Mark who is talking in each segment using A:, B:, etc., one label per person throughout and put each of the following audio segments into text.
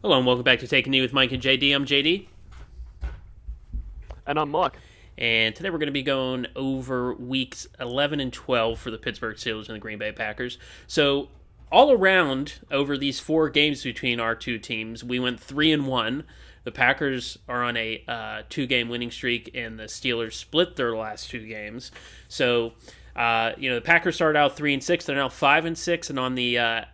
A: Hello and welcome back to Taking Knee with Mike and JD. I'm JD,
B: And I'm Mike.
A: and today we're going to be going over weeks 11 and 12 for the Pittsburgh Steelers and the Green Bay Packers. So, all around over these four games between our two teams, we went 3-1. The Packers are on a two-game winning streak, and the Steelers split their last two games. So, the Packers started out 3-6. They're now 5-6, and on the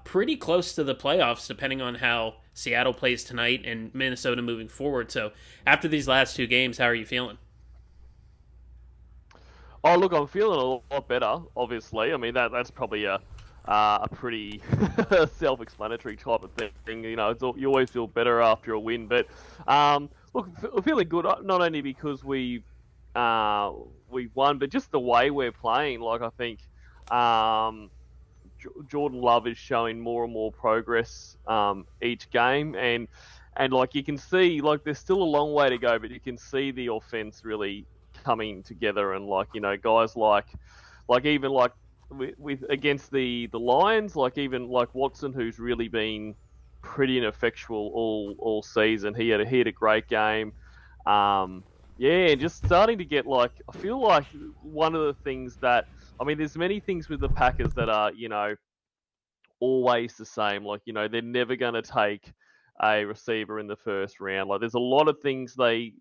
A: pretty close to the playoffs, depending on how Seattle plays tonight and Minnesota moving forward. So, after these last two games, how are you feeling?
B: Oh, look, I'm feeling a lot better. Obviously, I mean that's probably a pretty self-explanatory type of thing. You always feel better after a win. But look, I'm feeling good. Not only because we won, but just the way we're playing. Like I think um, Jordan Love is showing more and more progress each game, and like you can see, like there's still a long way to go, but you can see the offense really coming together, and guys like even like with against the Lions, like even like Watson, who's really been pretty ineffectual all season. He had a great game. Yeah, just starting to get like I feel like one of the things that I mean, there's many things with the Packers that are always the same. Like they're never going to take a receiver in the first round. Like there's a lot of things they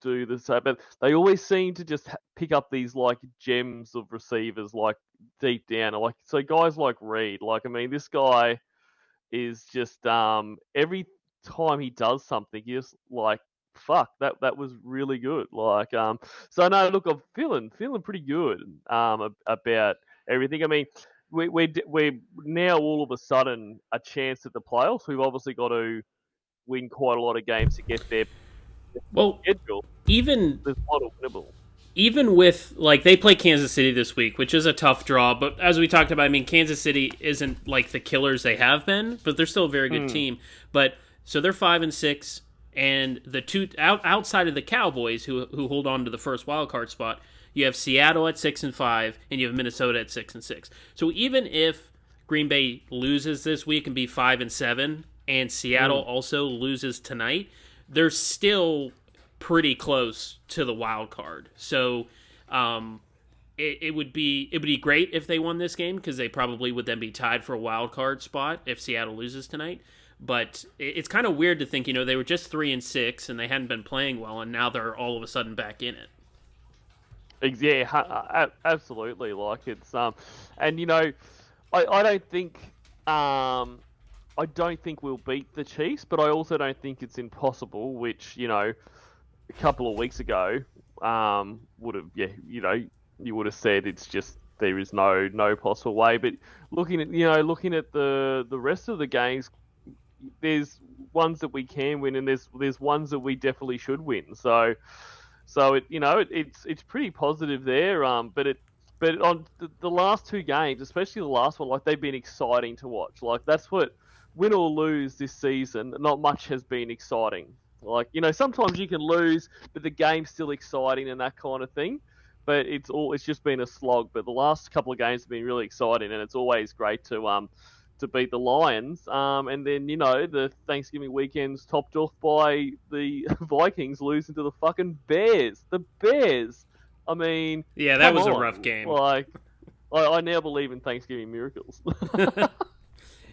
B: do the same, but they always seem to just pick up these like gems of receivers like deep down. Like so guys like Reed. Like I mean, this guy is just every time he does something, you just like fuck that was really good. So no, look, I'm feeling pretty good about everything. I mean, we're now all of a sudden a chance at the playoffs. We've obviously got to win quite a lot of games to get there.
A: Well,
B: Schedule,
A: even
B: there's a lot of winnable.
A: even with like they play Kansas City this week, which is a tough draw. But as we talked about, I mean, Kansas City isn't like the killers they have been, but they're still a very good
B: Hmm.
A: team. But so they're 5-6, and the two outside of the Cowboys who hold on to the first wild card spot, you have Seattle at 6-5, and you have Minnesota at 6-6. So even if Green Bay loses this week and be 5-7, and Seattle
B: Hmm.
A: also loses tonight, they're still pretty close to the wild card. So it would be great if they won this game because they probably would then be tied for a wild card spot if Seattle loses tonight. But it's kind of weird to think they were just 3-6 and they hadn't been playing well, and now they're all of a sudden back in it.
B: Yeah, absolutely. Like it's and I don't think I don't think we'll beat the Chiefs, but I also don't think it's impossible. Which a couple of weeks ago would have you would have said it's just there is no possible way. But looking at the rest of the games, there's ones that we can win, and there's ones that we definitely should win. So it's pretty positive there. But on the last two games, especially the last one, like they've been exciting to watch. Like that's what win or lose this season, not much has been exciting. Like sometimes you can lose, but the game's still exciting and that kind of thing. But it's just been a slog. But the last couple of games have been really exciting, and it's always great to beat the Lions. And then the Thanksgiving weekend's topped off by the Vikings losing to the fucking Bears. The Bears. I mean,
A: Yeah, that
B: come
A: was a rough
B: on.
A: game.
B: Like, I now believe in Thanksgiving miracles.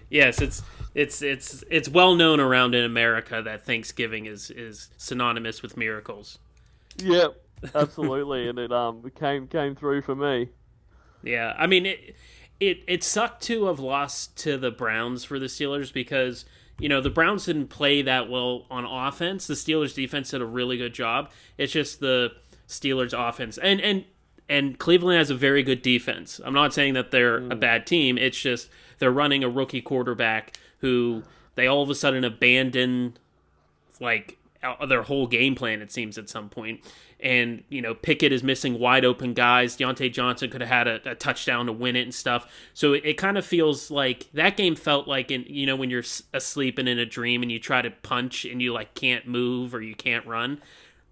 A: Yes, it's well known around in America that Thanksgiving is synonymous with miracles.
B: Yep, absolutely, and it came through for me.
A: Yeah, I mean it sucked to have lost to the Browns for the Steelers because the Browns didn't play that well on offense. The Steelers defense did a really good job. It's just the Steelers offense and Cleveland has a very good defense. I'm not saying that they're a
B: Mm.
A: bad team. It's just they're running a rookie quarterback who they all of a sudden abandon like their whole game plan, it seems, at some point. And Pickett is missing wide open guys. Deontay Johnson could have had a touchdown to win it and stuff. So it kind of feels like that game felt like when you're asleep and in a dream and you try to punch and you like can't move or you can't run.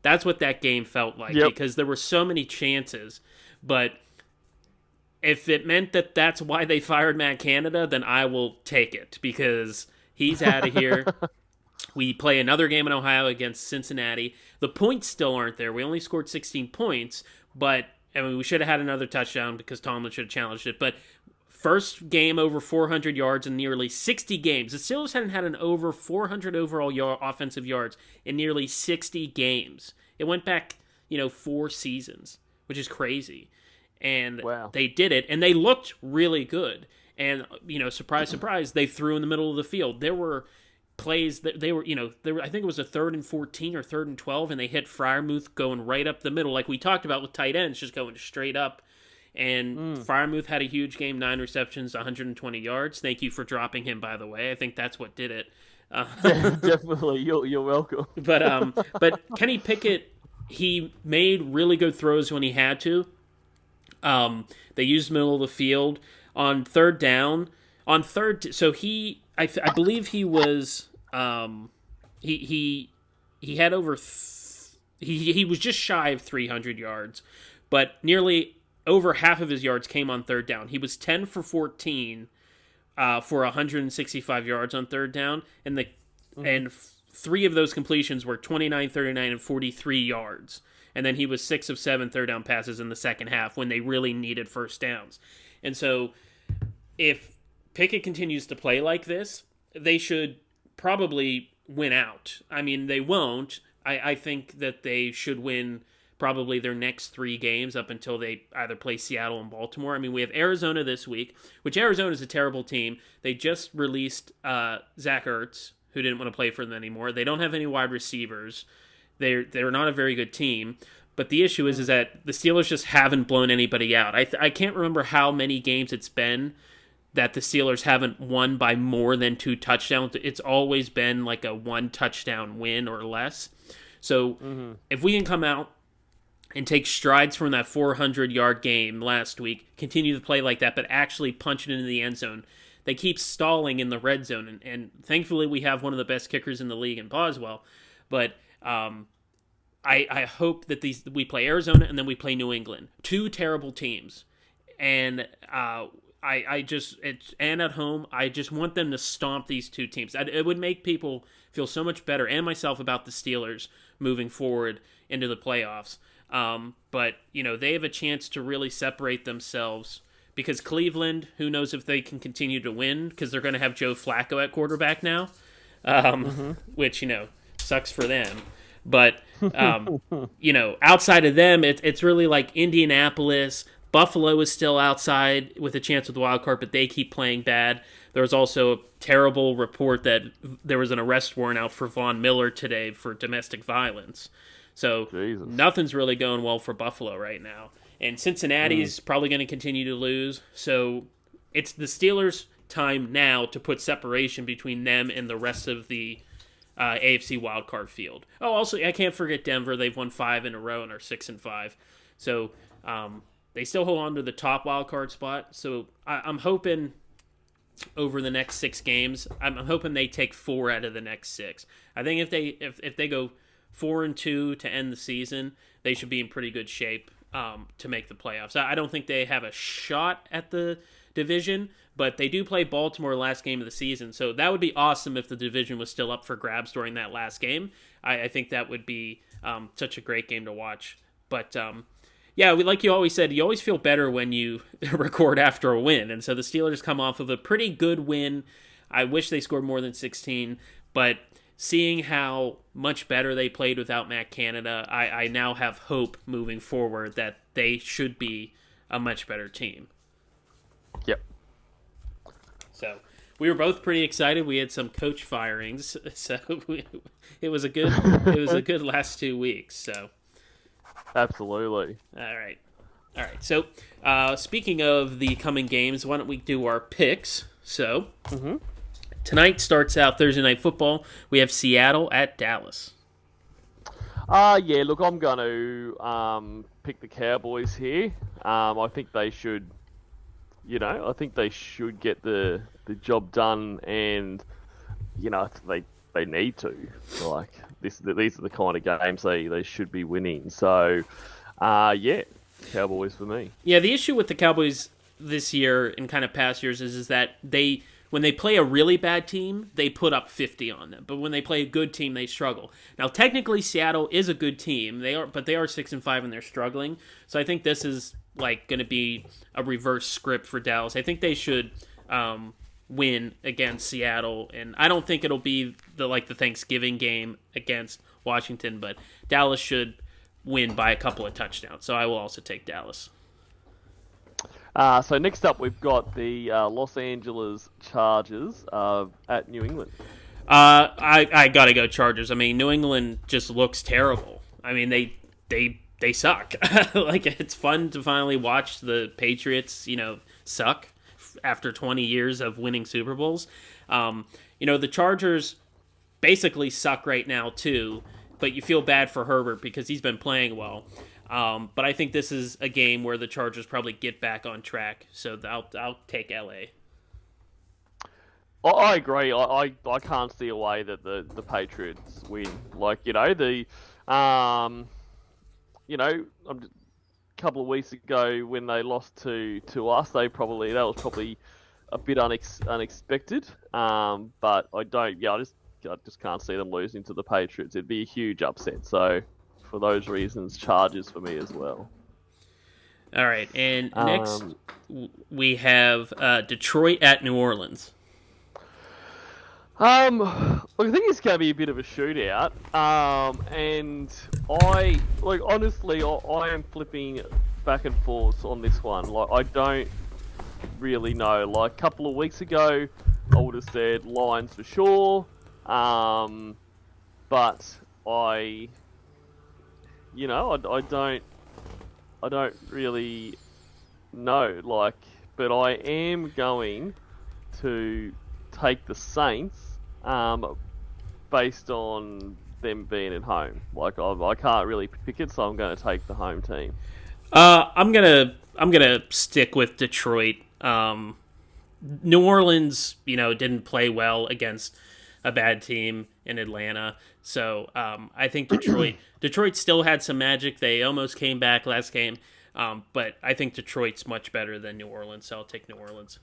A: That's what that game felt like
B: Yep.
A: because there were so many chances. But if it meant that that's why they fired Matt Canada, then I will take it because He's out of here. We play another game in Ohio against Cincinnati. The points still aren't there. We only scored 16 points, but I mean, we should have had another touchdown because Tomlin should have challenged it. But first game over 400 yards in nearly 60 games. The Steelers hadn't had an over 400 overall offensive yards in nearly 60 games. It went back, 4 seasons, which is crazy. And They did it, and they looked really good. And, surprise, surprise, they threw in the middle of the field. There were plays that they were, I think it was a 3rd and 14 or 3rd and 12, and they hit Freiermuth going right up the middle, like we talked about with tight ends, just going straight up. And Freiermuth had a huge game, 9 receptions, 120 yards. Thank you for dropping him, by the way. I think that's what did it.
B: Definitely, you're welcome.
A: But Kenny Pickett, he made really good throws when he had to. They used middle of the field on 3rd down. So I believe he was he had over he was just shy of 300 yards, but nearly over half of his yards came on 3rd down. He was 10 for 14 for 165 yards on 3rd down, and 3 of those completions were 29, 39, and 43 yards. And then he was 6 of 7 third down passes in the second half when they really needed first downs. And so if Pickett continues to play like this, they should probably win out. I mean, they won't. I think that they should win probably their next 3 games up until they either play Seattle and Baltimore. I mean, we have Arizona this week, which Arizona is a terrible team. They just released Zach Ertz, who didn't want to play for them anymore. They don't have any wide receivers. They're not a very good team. But the issue is that the Steelers just haven't blown anybody out. I can't remember how many games it's been that the Steelers haven't won by more than 2 touchdowns. It's always been like a 1 touchdown win or less. So if we can come out and take strides from that 400-yard game last week, continue to play like that, but actually punch it into the end zone. They keep stalling in the red zone, and thankfully we have one of the best kickers in the league in Boswell. But I hope that we play Arizona and then we play New England. 2 terrible teams. And and at home, I just want them to stomp these 2 teams. It would make people feel so much better, and myself, about the Steelers moving forward into the playoffs. But, they have a chance to really separate themselves, because Cleveland, who knows if they can continue to win, because they're going to have Joe Flacco at quarterback now, which, sucks for them. But, outside of them, it's really like Indianapolis. Buffalo is still outside with a chance with the wild card, but they keep playing bad. There was also a terrible report that there was an arrest warrant out for Von Miller today for domestic violence. So Nothing's really going well for Buffalo right now. And Cincinnati's probably going to continue to lose. So it's the Steelers' time now to put separation between them and the rest of the AFC wildcard field. Oh, also, I can't forget Denver. They've won 5 in a row and are 6-5. So they still hold on to the top wildcard spot. So I'm hoping over the next 6 games, I'm hoping they take 4 out of the next 6. I think if they go 4-2 to end the season, they should be in pretty good shape to make the playoffs. I don't think they have a shot at the division, but they do play Baltimore last game of the season, so that would be awesome if the division was still up for grabs during that last game. I think that would be such a great game to watch. But like you always said, you always feel better when you record after a win, and so the Steelers come off of a pretty good win. I wish they scored more than 16, but seeing how much better they played without Matt Canada, I now have hope moving forward that they should be a much better team.
B: Yep.
A: So we were both pretty excited. We had some coach firings, so it was a good last 2 weeks. So
B: absolutely.
A: All right. So speaking of the coming games, why don't we do our picks? So tonight starts out Thursday Night Football. We have Seattle at Dallas.
B: Look, I'm going to pick the Cowboys here. I think they should. I think they should get the job done, and they need to. Like these are the kind of games they should be winning. So, Cowboys for me.
A: Yeah, the issue with the Cowboys this year and kind of past years is that they when they play a really bad team, they put up 50 on them. But when they play a good team, they struggle. Now, technically, Seattle is a good team. They are 6-5 and they're struggling. So I think this is like going to be a reverse script for Dallas. I think they should win against Seattle, and I don't think it'll be the Thanksgiving game against Washington, but Dallas should win by a couple of touchdowns. So I will also take Dallas.
B: So next up, we've got the Los Angeles Chargers at New England.
A: I gotta go Chargers. I mean, New England just looks terrible. I mean, they suck. Like, it's fun to finally watch the Patriots, suck after 20 years of winning Super Bowls. The Chargers basically suck right now too, but you feel bad for Herbert because he's been playing well. But I think this is a game where the Chargers probably get back on track, so I'll take LA.
B: I agree. I can't see a way that the Patriots win. A couple of weeks ago when they lost to us, that was probably a bit unexpected. But I just can't see them losing to the Patriots. It'd be a huge upset. So for those reasons, Chargers for me as well.
A: All right, and next we have Detroit at New Orleans.
B: I think it's going to be a bit of a shootout. And honestly, I am flipping back and forth on this one. I don't really know. A couple of weeks ago, I would have said Lions for sure. But I don't really know. But I am going to take the Saints, based on them being at home. I can't really pick it, so I'm going to take the home team.
A: I'm gonna stick with Detroit. New Orleans, didn't play well against a bad team in Atlanta, so I think Detroit still had some magic. They almost came back last game, but I think Detroit's much better than New Orleans, so I'll take New Orleans.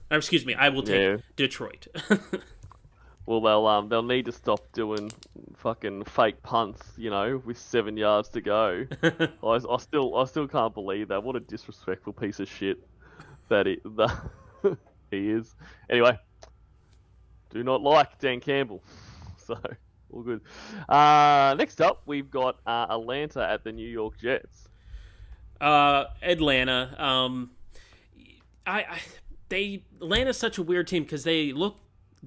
A: Or, excuse me, I will take Detroit.
B: Well, they'll need to stop doing fucking fake punts, with 7 yards to go. I still can't believe that. What a disrespectful piece of shit that he is. Anyway, do not like Dan Campbell. So, all good. Next up, we've got Atlanta at the New York Jets.
A: Atlanta. Atlanta's such a weird team because they look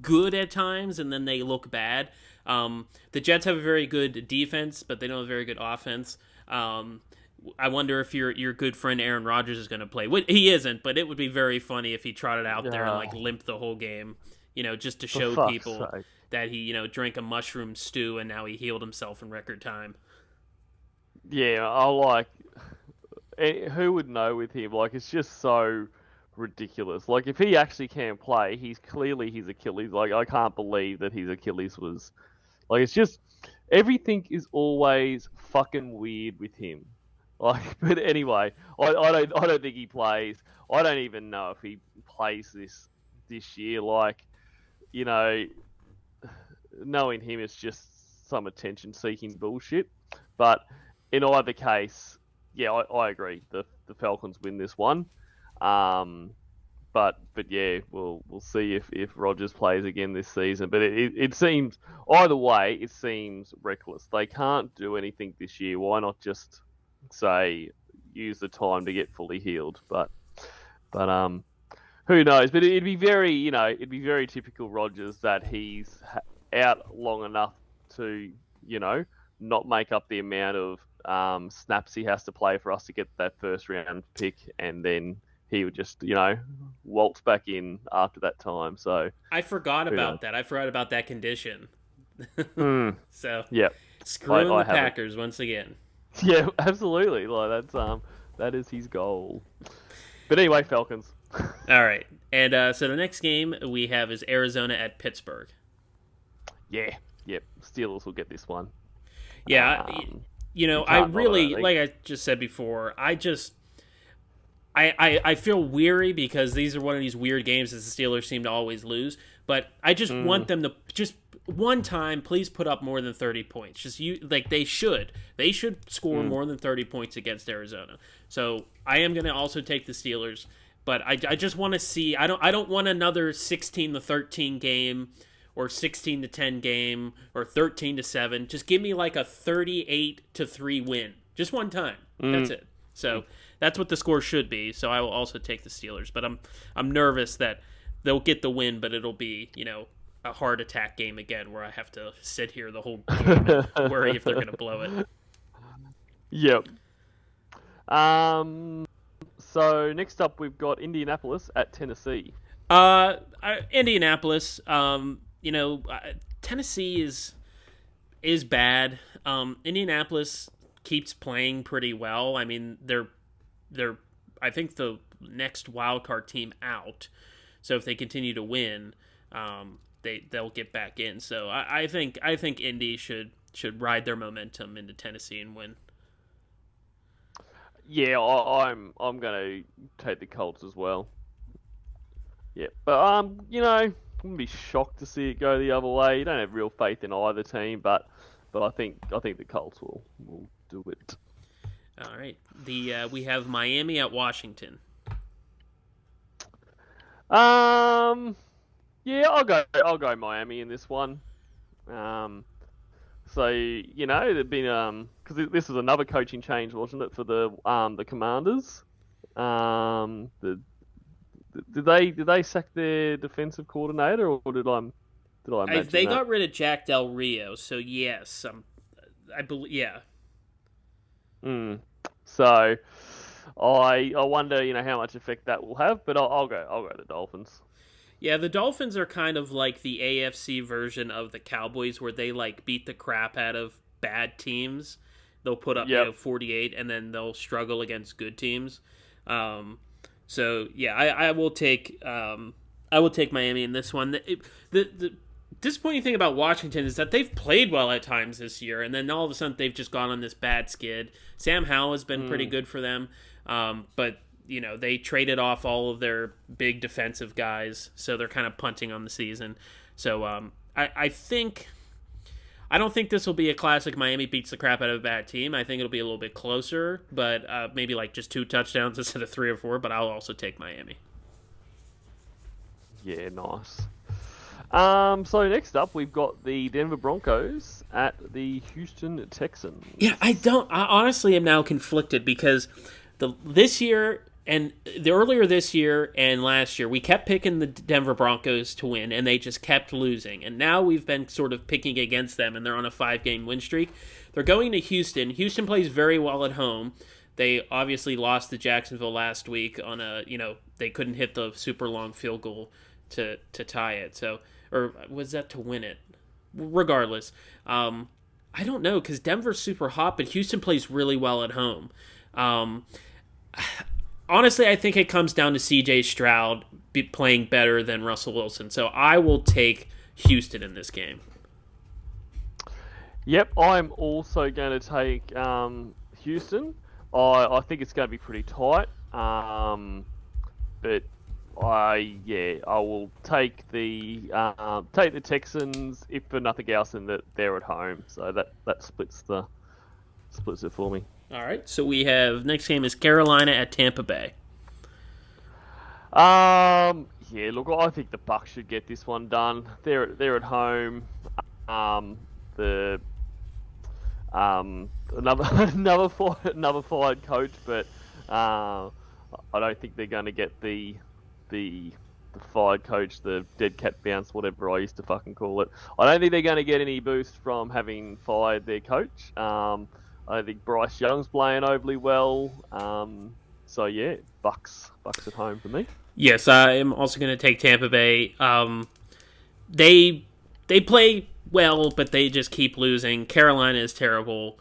A: good at times and then they look bad. The Jets have a very good defense, but they don't have a very good offense. I wonder if your good friend Aaron Rodgers is going to play. He isn't, but it would be very funny if he trotted out there and limped the whole game, just to show people that he drank a mushroom stew and now he healed himself in record time.
B: Yeah, who would know with him? It's just so ridiculous. If he actually can play, he's clearly his Achilles. I can't believe that his Achilles was it's just everything is always fucking weird with him. But anyway, I don't think he plays. I don't even know if he plays this year. Knowing him is just some attention seeking bullshit. But in either case, I agree. The Falcons win this one. But yeah, we'll see if Rodgers plays again this season. But it seems either way, it seems reckless. They can't do anything this year. Why not just use the time to get fully healed? But who knows? But it'd be very typical Rodgers that he's out long enough to not make up the amount of snaps he has to play for us to get that first round pick, and then he would just, waltz back in after that time. So
A: I forgot about that. I forgot about that condition. So
B: yeah,
A: screwing the Packers once again.
B: Yeah, absolutely. That is his goal. But anyway, Falcons.
A: All right, and so the next game we have is Arizona at Pittsburgh.
B: Yeah, yep. Steelers will get this one.
A: Yeah, I really, like I just said before, I feel weary because these are one of these weird games that the Steelers seem to always lose. But I just want them to just one time, please put up more than 30 points. Just they should score more than 30 points against Arizona. So I am going to also take the Steelers, but I just want to see. I don't want another 16-13 game or 16-10 game or 13-7. Just give me like a 38-3 win, just one time. That's it. So that's what the score should be. So I will also take the Steelers, but I'm nervous that they'll get the win, but it'll be a heart attack game again where I have to sit here the whole game and worry if they're going to blow it.
B: Yep. So next up we've got Indianapolis at Tennessee.
A: Indianapolis. Tennessee is bad. Indianapolis keeps playing pretty well. I mean, they're I think the next wild card team out. So if they continue to win, they'll get back in. So I think Indy should ride their momentum into Tennessee and win.
B: Yeah, I'm gonna take the Colts as well. Yeah, but I wouldn't be shocked to see it go the other way. You don't have real faith in either team, but I think the Colts will do it.
A: All right, we have Miami at Washington.
B: Yeah, I'll go Miami in this one. So there'd been because this was another coaching change, wasn't it, for the Commanders? Did they sack their defensive coordinator, or did I imagine
A: they
B: that?
A: got rid of Jack Del Rio, so yes, I believe, yeah.
B: So I wonder how much effect that will have, but I'll go the Dolphins.
A: Yeah, the Dolphins are kind of like the AFC version of the Cowboys, where they beat the crap out of bad teams. They'll put up 48, and then they'll struggle against good teams. So yeah, I will take Miami in this one. The disappointing thing about Washington is that they've played well at times this year, and then all of a sudden they've just gone on this bad skid. Sam Howell has been pretty good for them, but they traded off all of their big defensive guys, so they're kind of punting on the season. So I don't think this will be a classic Miami beats the crap out of a bad team. I think it'll be a little bit closer, but maybe just 2 touchdowns instead of 3 or 4, but I'll also take Miami.
B: Yeah, nice. So next up, we've got the Denver Broncos at the Houston Texans.
A: Yeah, I honestly am now conflicted because earlier this year and last year, we kept picking the Denver Broncos to win, and they just kept losing. And now we've been sort of picking against them, and they're on a 5-game win streak. They're going to Houston. Houston plays very well at home. They obviously lost to Jacksonville last week on they couldn't hit the super long field goal to tie it. So, or was that to win it? Regardless, I don't know, because Denver's super hot, but Houston plays really well at home. Honestly, I think it comes down to C.J. Stroud playing better than Russell Wilson. So I will take Houston in this game.
B: Yep, I'm also going to take Houston. I think it's going to be pretty tight. But I will take the Texans, if for nothing else, in that they're at home. So that splits it for me.
A: All right, so we have next game is Carolina at Tampa Bay.
B: Look, I think the Bucs should get this one done. They're at home. Another fired coach, but I don't think they're going to get the fired coach, the dead cat bounce, whatever I used to fucking call it. I don't think they're going to get any boost from having fired their coach. I think Bryce Young's playing overly well. So yeah, Bucks at home for me.
A: Yes, I am also going to take Tampa Bay. They play well, but they just keep losing. Carolina is terrible.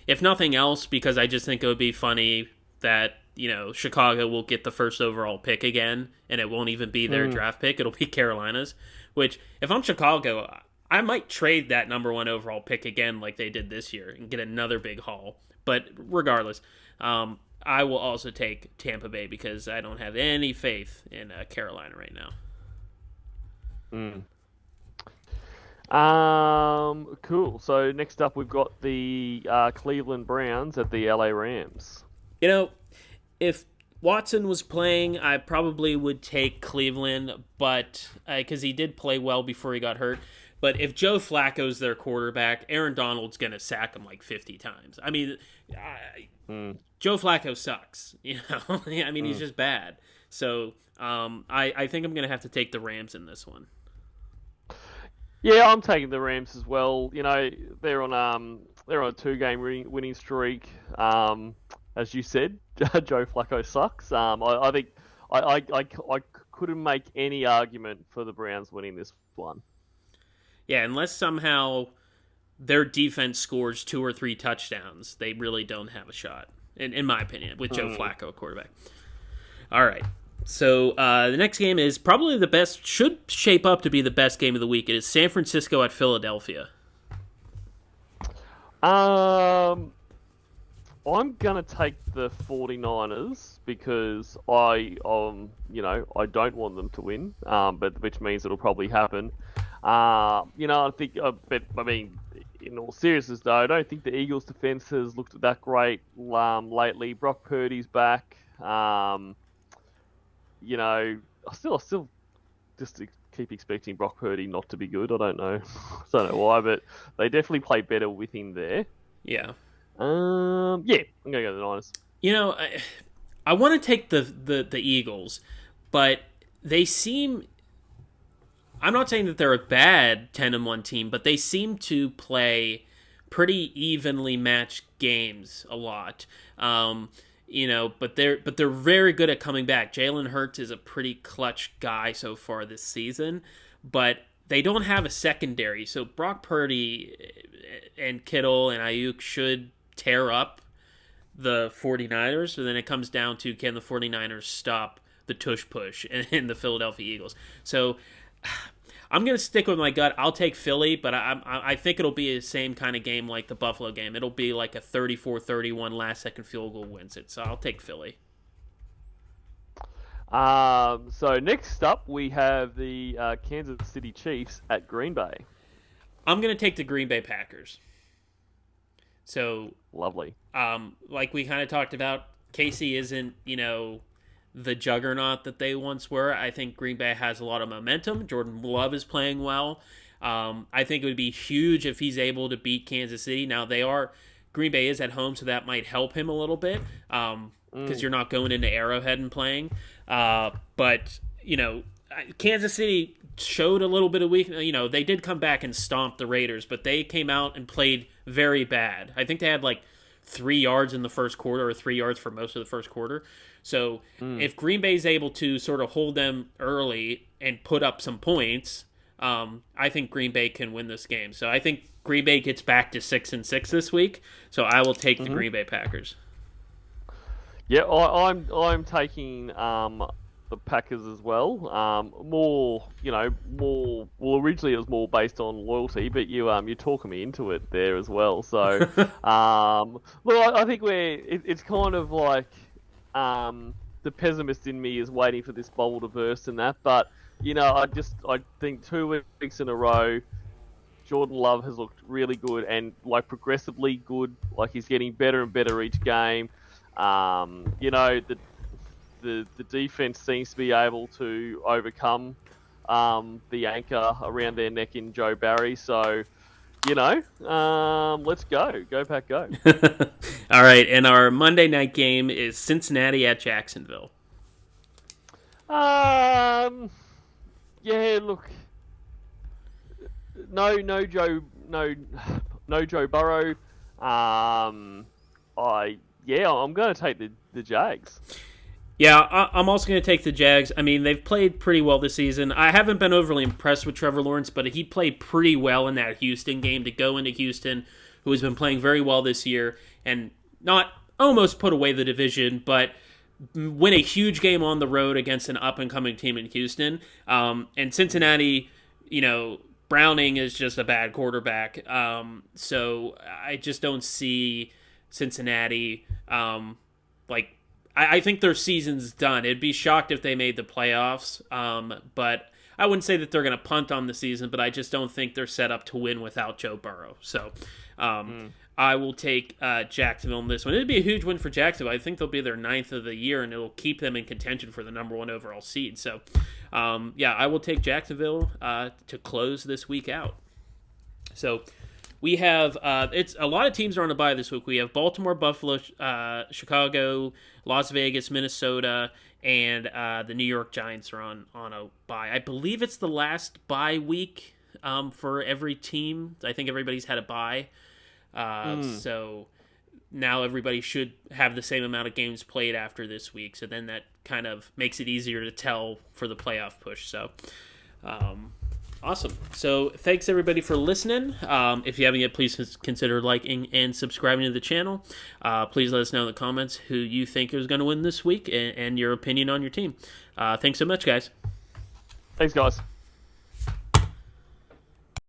A: If nothing else, because I just think it would be funny that Chicago will get the first overall pick again, and it won't even be their draft pick. It'll be Carolina's. Which, if I'm Chicago, I might trade that number 1 overall pick again like they did this year and get another big haul. But regardless, I will also take Tampa Bay because I don't have any faith in Carolina right now.
B: Cool. So next up, we've got the Cleveland Browns at the LA Rams.
A: You know, if Watson was playing, I probably would take Cleveland, but because he did play well before he got hurt. But if Joe Flacco's their quarterback, Aaron Donald's going to sack him like 50 times. I mean, Joe Flacco sucks. I mean, he's just bad. So I think I'm going to have to take the Rams in this one.
B: Yeah, I'm taking the Rams as well. They're on a 2-game winning streak. As you said, Joe Flacco sucks. I think I couldn't make any argument for the Browns winning this one.
A: Yeah, unless somehow their defense scores 2 or 3 touchdowns, they really don't have a shot, in my opinion, with Joe Flacco quarterback. All right. So the next game is probably the best, should shape up to be the best game of the week. It is San Francisco at Philadelphia.
B: I'm going to take the 49ers because I don't want them to win, but which means it'll probably happen. I think, in all seriousness though, I don't think the Eagles' defense has looked that great lately. Brock Purdy's back. I still just keep expecting Brock Purdy not to be good. I don't know why, but they definitely play better with him there.
A: Yeah.
B: I'm gonna go to the Niners.
A: I want to take the Eagles, but they seem. I'm not saying that they're a bad 10-1 team, but they seem to play pretty evenly matched games a lot. But they're very good at coming back. Jalen Hurts is a pretty clutch guy so far this season, but they don't have a secondary. So Brock Purdy and Kittle and Ayuk should tear up the 49ers. So then it comes down to, can the 49ers stop the tush push in the Philadelphia Eagles? So I'm going to stick with my gut. I'll take Philly, but I think it'll be the same kind of game like the Buffalo game. It'll be like a 34-31 last-second field goal wins it. So I'll take Philly.
B: So next up, we have the Kansas City Chiefs at Green Bay.
A: I'm going to take the Green Bay Packers. So
B: lovely.
A: Like we kind of talked about, Casey isn't, the juggernaut that they once were. I think Green Bay has a lot of momentum. Jordan Love is playing well. I think it would be huge if he's able to beat Kansas City. Now Green Bay is at home, so that might help him a little bit because you're not going into Arrowhead and playing. But Kansas City showed a little bit of weakness. They did come back and stomp the Raiders, but they came out and played very bad. I think they had like 3 yards in the first quarter or 3 yards for most of the first quarter. So if Green Bay is able to sort of hold them early and put up some points, I think Green Bay can win this game. So I think Green Bay gets back to 6-6 this week. So I will take the Green Bay Packers.
B: Yeah, I'm taking the Packers as well. Originally it was more based on loyalty, but you're talking me into it there as well. So, I think it's kind of like the pessimist in me is waiting for this bubble to burst and that. But I think 2 weeks in a row, Jordan Love has looked really good and like progressively good. Like he's getting better and better each game. The defense seems to be able to overcome the anchor around their neck in Joe Barry. So, let's go. Go Pack, go.
A: All right, and our Monday night game is Cincinnati at Jacksonville.
B: Look, no Joe Burrow. I'm going to take the Jags.
A: Yeah, I'm also going to take the Jags. I mean, they've played pretty well this season. I haven't been overly impressed with Trevor Lawrence, but he played pretty well in that Houston game to go into Houston, who has been playing very well this year, and not almost put away the division, but win a huge game on the road against an up-and-coming team in Houston. And Cincinnati, Browning is just a bad quarterback. So I just don't see Cincinnati like I think their season's done. It'd be shocked if they made the playoffs, but I wouldn't say that they're going to punt on the season, but I just don't think they're set up to win without Joe Burrow. So I will take Jacksonville in this one. It'd be a huge win for Jacksonville. I think they'll be their 9th of the year, and it'll keep them in contention for the number 1 overall seed. So, I will take Jacksonville to close this week out. So we have it's a lot of teams are on a bye this week. We have Baltimore, Buffalo, Chicago, Las Vegas, Minnesota, and the New York Giants are on a bye. I believe it's the last bye week for every team. I think everybody's had a bye. So now everybody should have the same amount of games played after this week. So then that kind of makes it easier to tell for the playoff push. So, awesome. So thanks everybody for listening. If you haven't yet, please consider liking and subscribing to the channel. Please let us know in the comments who you think is going to win this week and your opinion on your team. Thanks so much, guys.
B: Thanks, guys.